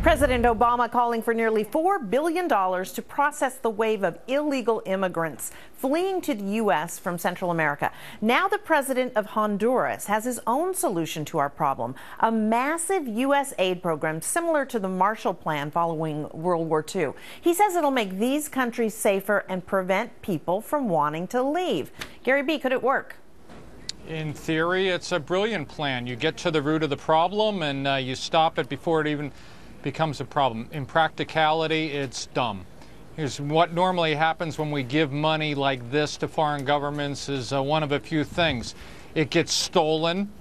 President Obama calling for nearly $4 billion to process the wave of illegal immigrants fleeing to the U.S. from Central America. Now the president of Honduras has his own solution to our problem, a massive U.S. aid program similar to the Marshall Plan following World War II. He says it'll make these countries safer and prevent people from wanting to leave. Gary B., could it work? In theory, it's a brilliant plan. You get to the root of the problem and you stop it before it even becomes a problem. In practicality, it's dumb. Here's what normally happens when we give money like this to foreign governments is one of a few things. It gets stolen,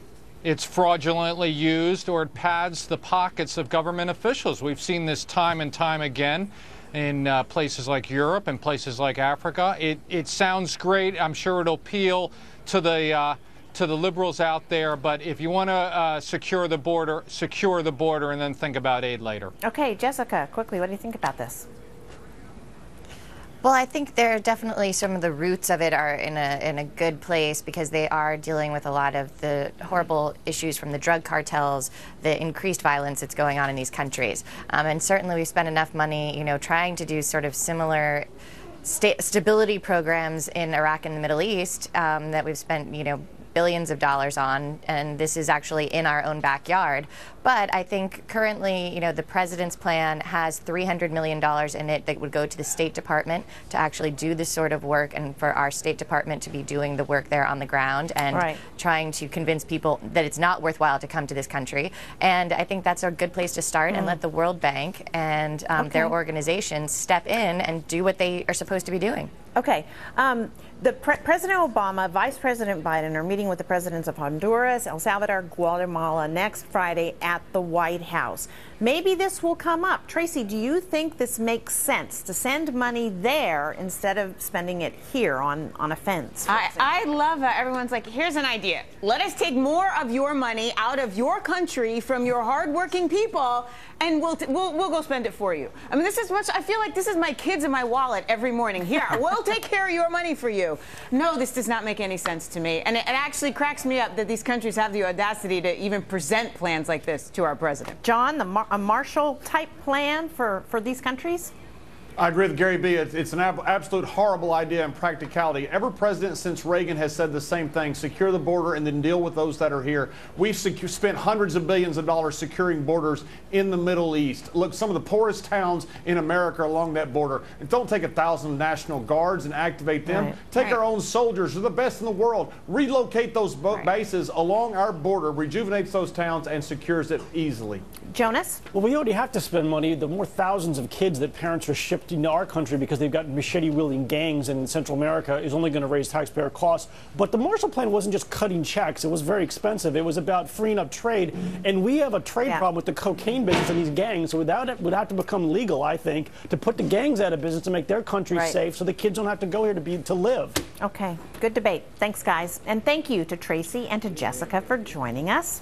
it's fraudulently used, or it pads the pockets of government officials. We've seen this time and time again in places like Europe and places like Africa. It sounds great. I'm sure it'll appeal to the liberals out there, but if you want to secure the border and then think about aid later. Okay, Jessica, quickly, what do you think about this? Well, I think there definitely some of the roots of it are in a good place because they are dealing with a lot of the horrible issues from the drug cartels, the increased violence that's going on in these countries. And certainly we've spent enough money, trying to do sort of similar stability programs in Iraq and the Middle East that we've spent, billions of dollars on, and this is actually in our own backyard. But I think currently, the president's plan has $300 million in it that would go to the State Department to actually do this sort of work, and for our State Department to be doing the work there on the ground and trying to convince people that it's not worthwhile to come to this country. And I think that's a good place to start and let the World Bank and their organizations step in and do what they are supposed to be doing. Okay. President Obama, Vice President Biden are meeting with the presidents of Honduras, El Salvador, Guatemala next Friday at the White House. Maybe this will come up. Tracy, do you think this makes sense to send money there instead of spending it here on a fence? I love that everyone's like, here's an idea. Let us take more of your money out of your country from your hardworking people, and we'll go spend it for you. I mean, this is much. I feel like this is my kids in my wallet every morning. Here, we'll take care of your money for you. No, this does not make any sense to me, and it actually cracks me up that these countries have the audacity to even present plans like this to our president. John, a Marshall-type plan for these countries? I agree with Gary B. It's an absolute horrible idea in practicality. Every president since Reagan has said the same thing: secure the border and then deal with those that are here. We've spent hundreds of billions of dollars securing borders in the Middle East. Look, some of the poorest towns in America are along that border. And don't take 1,000 National Guards and activate them. Take our own soldiers. They're the best in the world. Relocate those bases along our border, rejuvenates those towns, and secures it easily. Jonas? Well, we already have to spend money. The more thousands of kids that parents are shipped into our country because they've got machete-wielding gangs in Central America is only going to raise taxpayer costs. But the Marshall Plan wasn't just cutting checks. It was very expensive. It was about freeing up trade. And we have a trade problem with the cocaine business and these gangs. So without it would have to become legal, I think, to put the gangs out of business to make their country safe so the kids don't have to go here to live. Okay, good debate. Thanks, guys. And thank you to Tracy and to Jessica for joining us.